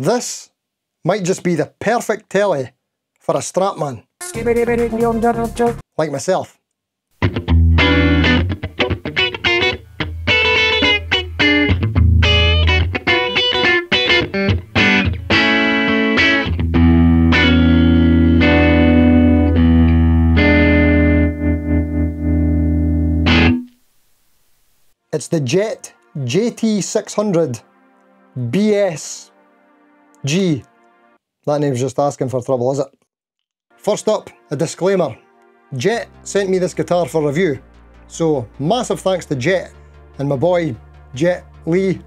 This might just be the perfect telly for a strapman, like myself. It's the Jet JT600 BSG. That name's just asking for trouble, is it? First up, a disclaimer. Jet sent me this guitar for review, so massive thanks to Jet and my boy Jet Lee.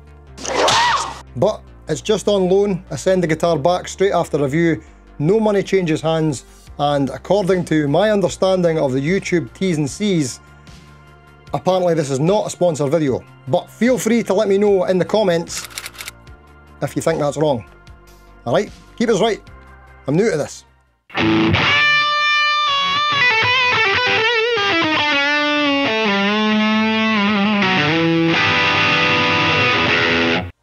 But it's just on loan. I send the guitar back straight after review. No money changes hands, and according to my understanding of the YouTube T's and C's, apparently this is not a sponsored video. But feel free to let me know in the comments if you think that's wrong. Alright, keep us right. I'm new to this.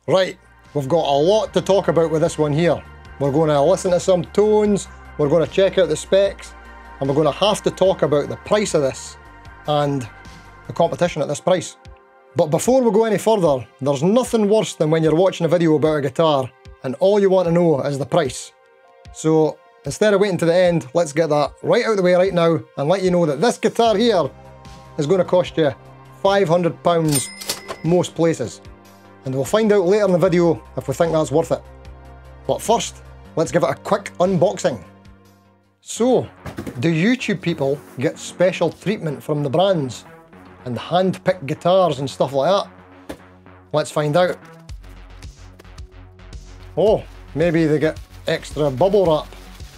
Right, we've got a lot to talk about with this one here. We're going to listen to some tones, we're going to check out the specs, and we're going to have to talk about the price of this and the competition at this price. But before we go any further, there's nothing worse than when you're watching a video about a guitar and all you want to know is the price. So instead of waiting to the end, let's get that right out of the way right now and let you know that this guitar here is going to cost you £500 most places. And we'll find out later in the video if we think that's worth it. But first, let's give it a quick unboxing. So, do YouTube people get special treatment from the brands and hand-picked guitars and stuff like that? Let's find out. Oh, maybe they get extra bubble wrap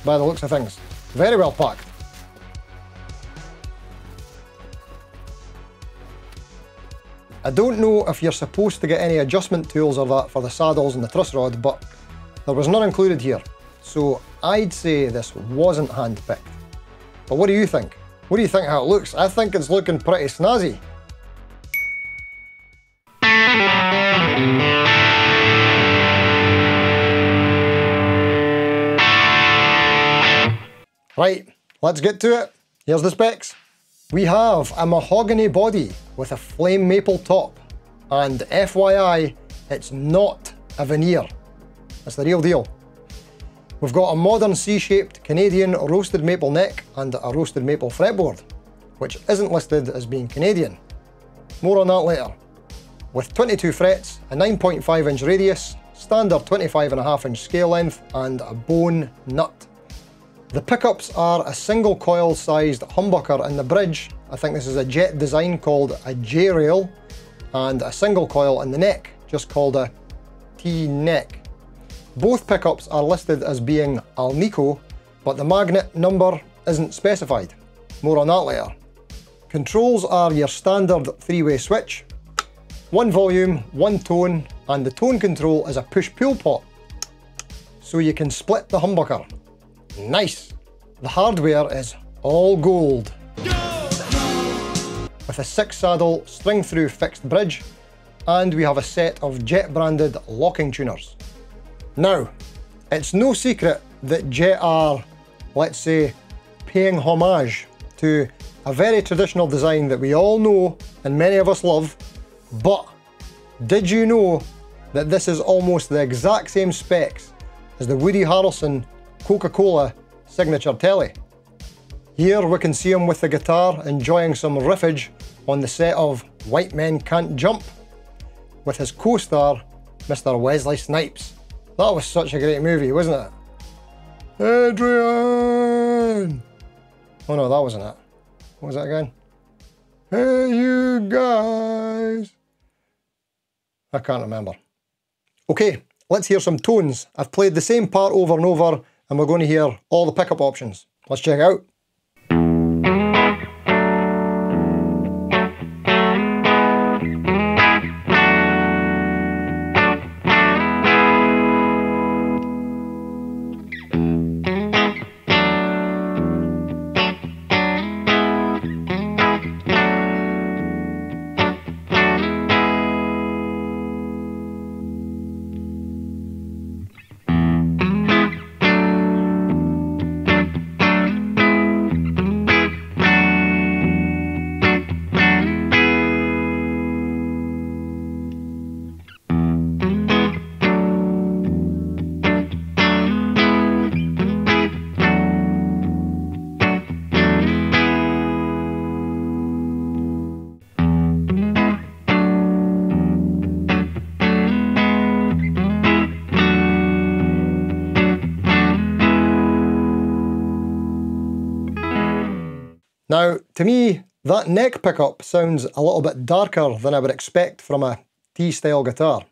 by the looks of things. Very well packed. I don't know if you're supposed to get any adjustment tools or that for the saddles and the truss rod, but there was none included here. So I'd say this wasn't hand-picked. But what do you think? What do you think how it looks? I think it's looking pretty snazzy. Right, let's get to it. Here's the specs. We have a mahogany body with a flame maple top. And FYI, it's not a veneer. It's the real deal. We've got a modern C-shaped Canadian roasted maple neck and a roasted maple fretboard, which isn't listed as being Canadian. More on that later. With 22 frets, a 9.5 inch radius, standard 25.5 inch scale length, and a bone nut. The pickups are a single coil sized humbucker in the bridge. I think this is a Jet design called a J-rail, and a single coil in the neck, just called a T-neck. Both pickups are listed as being Alnico, but the magnet number isn't specified. More on that later. Controls are your standard 3-way switch, 1 volume, 1 tone, and the tone control is a push-pull pot, so you can split the humbucker. Nice! The hardware is all gold. With a 6-saddle string-through fixed bridge, and we have a set of Jet branded locking tuners. Now, it's no secret that Jet are, let's say, paying homage to a very traditional design that we all know and many of us love, but did you know that this is almost the exact same specs as the Woody Harrelson Coca-Cola signature telly? Here we can see him with the guitar enjoying some riffage on the set of White Men Can't Jump with his co-star Mr. Wesley Snipes. That was such a great movie, wasn't it? Adrian! Oh no, that wasn't it. What was that again? Hey you guys! I can't remember. Okay, let's hear some tones. I've played the same part over and over, and we're going to hear all the pickup options. Let's check it out. Now, to me, that neck pickup sounds a little bit darker than I would expect from a T-style guitar.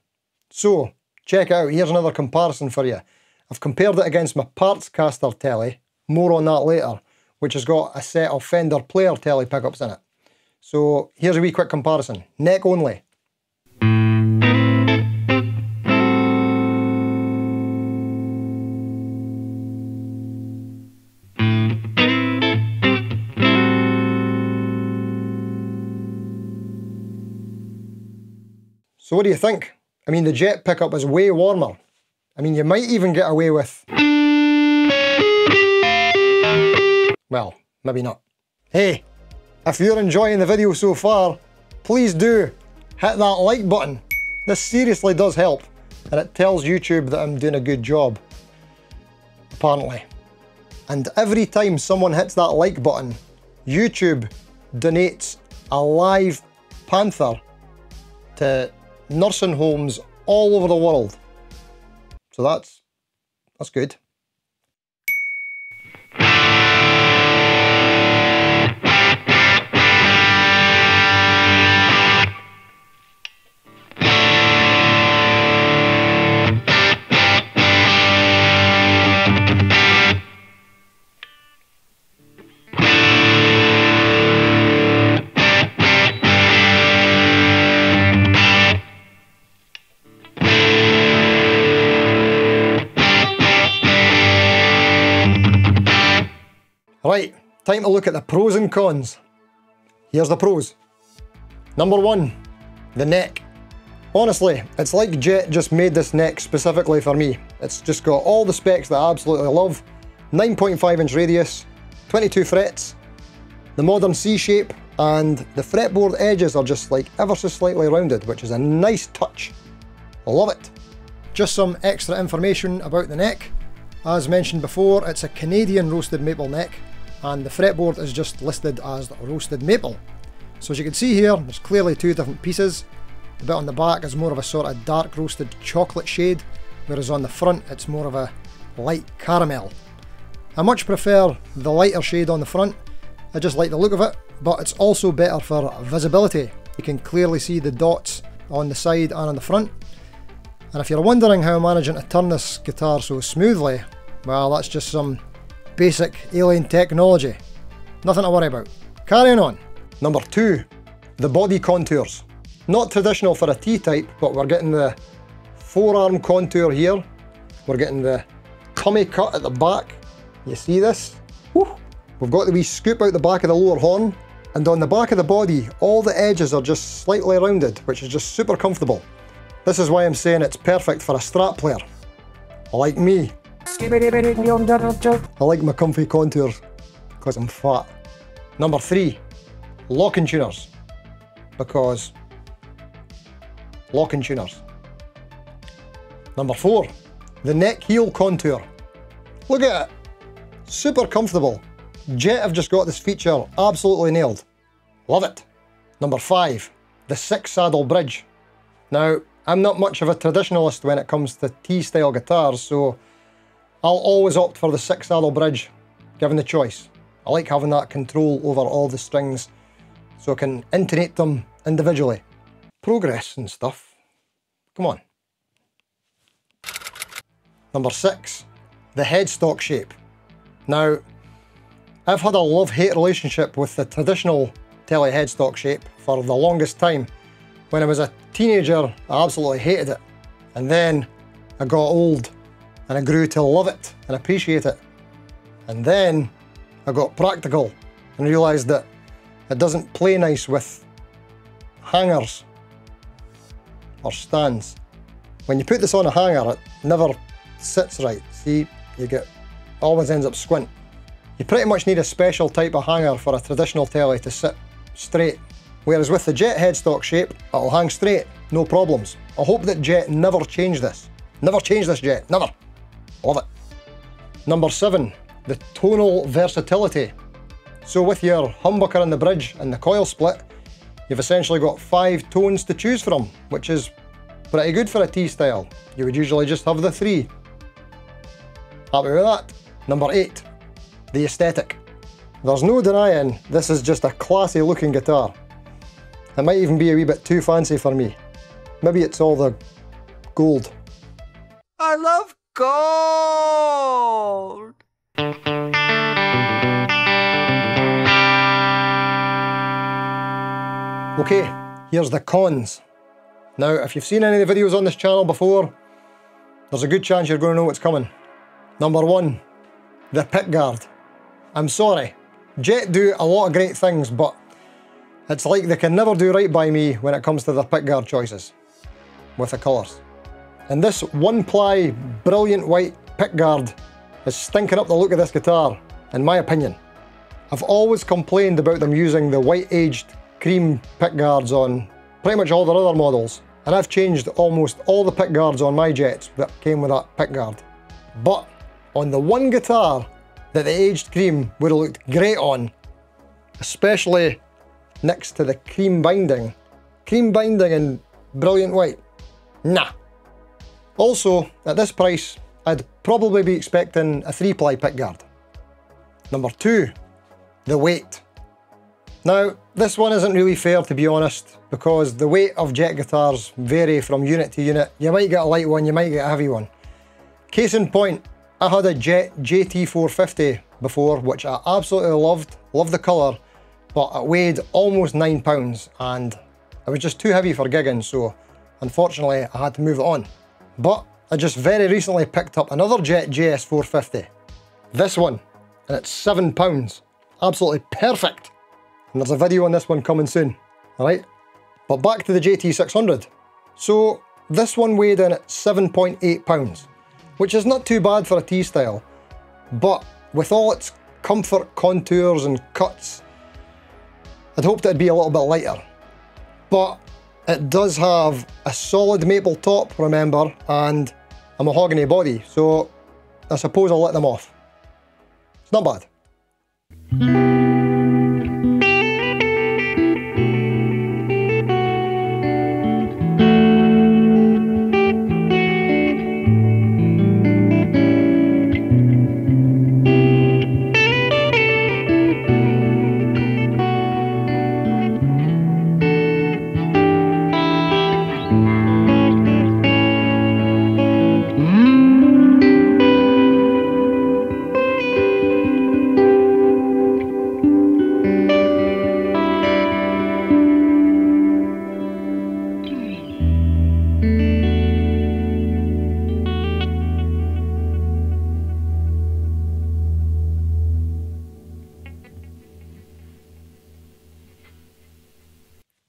So, check it out, here's another comparison for you. I've compared it against my Partscaster telly, more on that later, which has got a set of Fender Player telly pickups in it. So, here's a wee quick comparison, neck only. So what do you think? I mean, the Jet pickup is way warmer. I mean, you might even get away with... well, maybe not. Hey, if you're enjoying the video so far, please do hit that like button. This seriously does help, and it tells YouTube that I'm doing a good job, apparently. And every time someone hits that like button, YouTube donates a live panther to nursing homes all over the world. So that's good. Right, time to look at the pros and cons. Here's the pros. Number one, the neck. Honestly, it's like Jet just made this neck specifically for me. It's just got all the specs that I absolutely love. 9.5-inch radius, 22 frets, the modern C shape, and the fretboard edges are just like ever so slightly rounded, which is a nice touch. I love it. Just some extra information about the neck. As mentioned before, it's a Canadian roasted maple neck, and the fretboard is just listed as roasted maple. So as you can see here, there's clearly two different pieces. The bit on the back is more of a sort of dark roasted chocolate shade, whereas on the front it's more of a light caramel. I much prefer the lighter shade on the front. I just like the look of it, but it's also better for visibility. You can clearly see the dots on the side and on the front. And if you're wondering how I'm managing to turn this guitar so smoothly, well, that's just some basic alien technology. Nothing to worry about. Carrying on. Number two, the body contours. Not traditional for a T-type, but we're getting the forearm contour here. We're getting the tummy cut at the back. You see this? Woo. We've got the wee scoop out the back of the lower horn. And on the back of the body, all the edges are just slightly rounded, which is just super comfortable. This is why I'm saying it's perfect for a Strat player. Like me. I like my comfy contours, because I'm fat. Number three, locking tuners. Because locking tuners. Number four, the neck heel contour. Look at it. Super comfortable. Jet have just got this feature absolutely nailed. Love it. Number five, the 6-saddle bridge. Now, I'm not much of a traditionalist when it comes to T-style guitars, so I'll always opt for the 6-saddle bridge, given the choice. I like having that control over all the strings, so I can intonate them individually. Progress and stuff. Come on. Number six, the headstock shape. Now, I've had a love-hate relationship with the traditional Tele headstock shape for the longest time. When I was a teenager, I absolutely hated it. And then I got old and I grew to love it and appreciate it. And then I got practical and realised that it doesn't play nice with hangers or stands. When you put this on a hanger, it never sits right. See, always ends up squint. You pretty much need a special type of hanger for a traditional Tele to sit straight. Whereas with the Jet headstock shape, it'll hang straight, no problems. I hope that Jet never change this. Never change this, Jet, never. Love it. Number seven, the tonal versatility. So with your humbucker in the bridge and the coil split, you've essentially got 5 tones to choose from, which is pretty good for a T-style. You would usually just have the 3. Happy with that. Number 8, the aesthetic. there's no denying this is just a classy looking guitar. It might even be a wee bit too fancy for me. Maybe it's all the gold. I love gold! Okay, here's the cons. Now, if you've seen any of the videos on this channel before, there's a good chance you're going to know what's coming. Number one, the pickguard. I'm sorry, Jet do a lot of great things, but it's like they can never do right by me when it comes to their pickguard choices with the colours. And this one-ply, brilliant white pickguard is stinking up the look of this guitar, in my opinion. I've always complained about them using the white-aged cream pickguards on pretty much all their other models, and I've changed almost all the pickguards on my Jets that came with that pickguard. But on the one guitar that the aged cream would have looked great on, especially next to the cream binding in brilliant white, nah. Also, at this price, I'd probably be expecting a 3-ply pickguard. Number two, the weight. Now, this one isn't really fair, to be honest, because the weight of Jet guitars vary from unit to unit. You might get a light one, you might get a heavy one. Case in point, I had a Jet JT450 before, which I absolutely loved the colour, but it weighed almost 9 pounds and it was just too heavy for gigging, so unfortunately I had to move it on. But I just very recently picked up another Jet JS450. This one, and it's 7 pounds. Absolutely perfect. And there's a video on this one coming soon, alright? But back to the JT600. So this one weighed in at 7.8 pounds, which is not too bad for a T-style, but with all its comfort contours and cuts, I'd hoped it'd be a little bit lighter. But it does have a solid maple top, remember, and a mahogany body, so I suppose I'll let them off. It's not bad.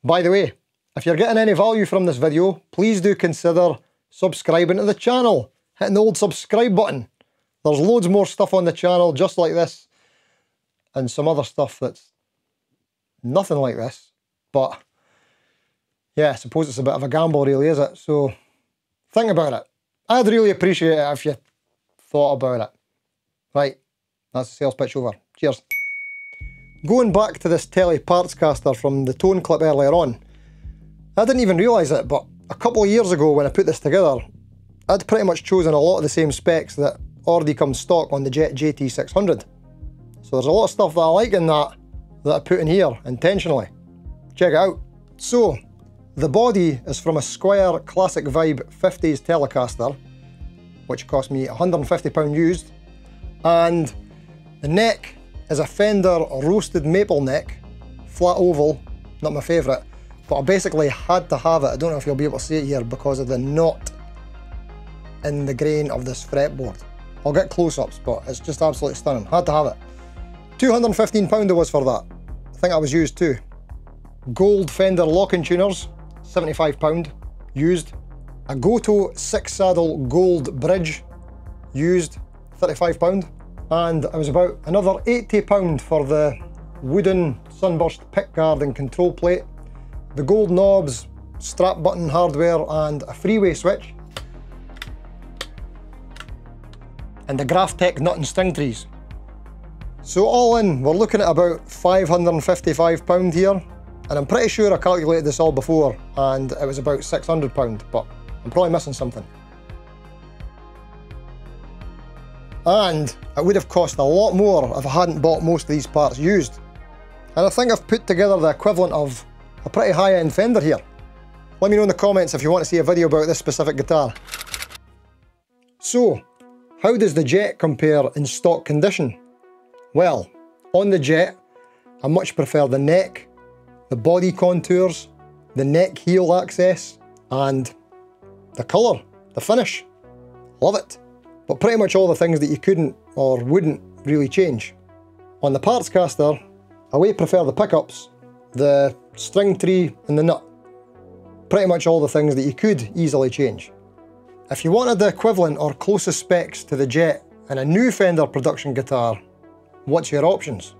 By the way, if you're getting any value from this video, please do consider subscribing to the channel, hitting the old subscribe button. There's loads more stuff on the channel just like this, and some other stuff that's nothing like this, but yeah, I suppose it's a bit of a gamble really, is it? So think about it. I'd really appreciate it if you thought about it. Right, that's the sales pitch over. Cheers. Going back to this Tele Partscaster from the tone clip earlier on, I didn't even realise it, but a couple of years ago when I put this together, I'd pretty much chosen a lot of the same specs that already come stock on the Jet JT600. So there's a lot of stuff that I like in that I put in here intentionally. Check it out. So, the body is from a Squire Classic Vibe 50s Telecaster, which cost me £150 used, and the neck is a Fender roasted maple neck, flat oval, not my favourite, but I basically had to have it. I don't know if you'll be able to see it here because of the knot in the grain of this fretboard. I'll get close-ups, but it's just absolutely stunning. Had to have it. £215 it was for that. I think I was used too. Gold Fender locking tuners, £75 used. A Goto 6-saddle gold bridge, used, £35. And it was about another £80 for the wooden sunburst pickguard and control plate, the gold knobs, strap button hardware and a freeway switch, and the Graphtec nut and string trees. So all in, we're looking at about £555 here, and I'm pretty sure I calculated this all before and it was about £600, but I'm probably missing something. And it would have cost a lot more if I hadn't bought most of these parts used. And I think I've put together the equivalent of a pretty high-end Fender here. Let me know in the comments if you want to see a video about this specific guitar. So, how does the Jet compare in stock condition? Well, on the Jet, I much prefer the neck, the body contours, the neck heel access, and the colour, the finish. Love it. But pretty much all the things that you couldn't or wouldn't really change. On the Partscaster, I way prefer the pickups, the string tree and the nut. Pretty much all the things that you could easily change. If you wanted the equivalent or closest specs to the Jet in a new Fender production guitar, what's your options?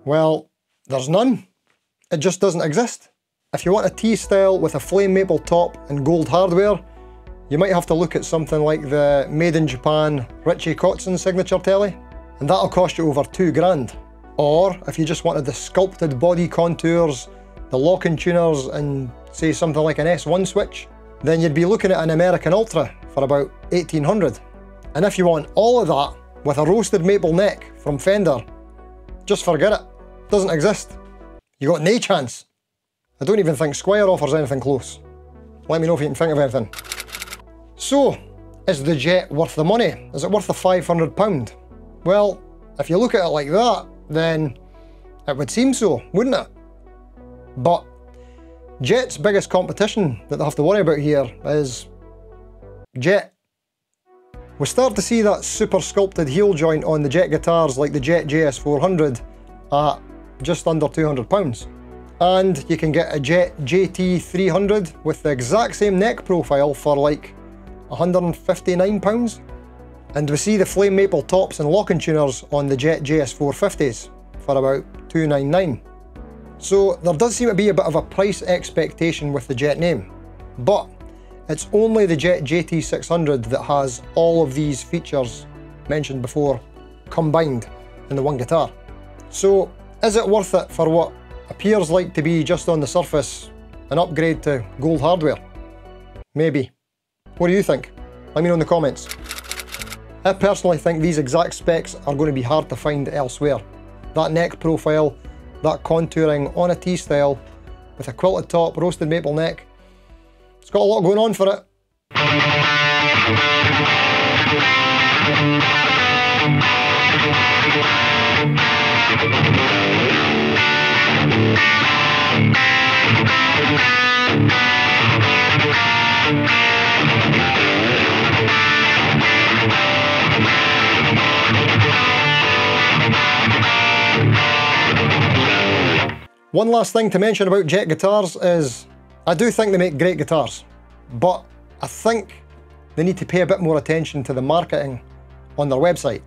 Well, there's none. It just doesn't exist. If you want a T-style with a flame maple top and gold hardware, you might have to look at something like the made in Japan Richie Kotzen signature telly, and that'll cost you over $2 grand. Or if you just wanted the sculpted body contours, the lock-in tuners and say something like an S1 switch, then you'd be looking at an American Ultra for about $1,800. And if you want all of that with a roasted maple neck from Fender, just forget it. Doesn't exist. You got no chance. I don't even think Squire offers anything close. Let me know if you can think of anything. So, is the Jet worth the money? Is it worth the £500? Well, if you look at it like that, then it would seem so, wouldn't it? But Jet's biggest competition that they have to worry about here is Jet. We start to see that super sculpted heel joint on the Jet guitars like the Jet JS400 at just under £200. And you can get a Jet JT600 with the exact same neck profile for like £159. And we see the flame maple tops and lock-in tuners on the Jet JS450s for about $299. So there does seem to be a bit of a price expectation with the Jet name, but it's only the Jet JT600 that has all of these features mentioned before combined in the one guitar. So is it worth it for what appears like to be just on the surface an upgrade to gold hardware? Maybe. What do you think? Let me know in the comments. I personally think these exact specs are going to be hard to find elsewhere. That neck profile, that contouring on a T-style with a quilted top, roasted maple neck. It's got a lot going on for it. One last thing to mention about Jet guitars is I do think they make great guitars, but I think they need to pay a bit more attention to the marketing on their website.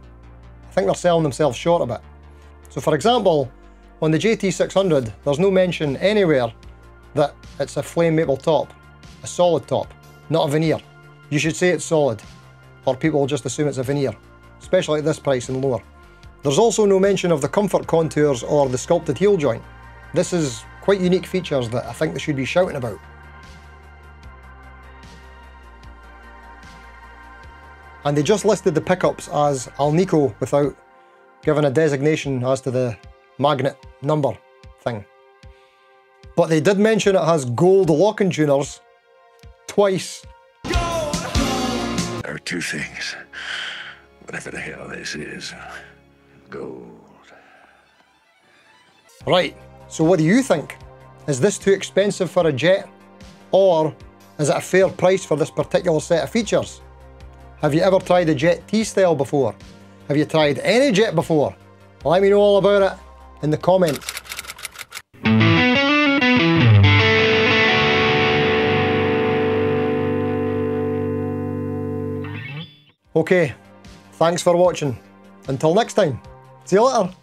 I think they're selling themselves short a bit. So for example, on the JT600, there's no mention anywhere that it's a flame maple top, a solid top, not a veneer. You should say it's solid, or people will just assume it's a veneer, especially at this price and lower. There's also no mention of the comfort contours or the sculpted heel joint. This is quite unique features that I think they should be shouting about. And they just listed the pickups as Alnico without giving a designation as to the magnet number thing. But they did mention it has gold lock-in tuners twice. There are two things. Whatever the hell this is. Gold. Right, so what do you think? Is this too expensive for a Jet? Or is it a fair price for this particular set of features? Have you ever tried a Jet T-style before? Have you tried any Jet before? Let me know all about it in the comments. Okay, thanks for watching. Until next time, see you later.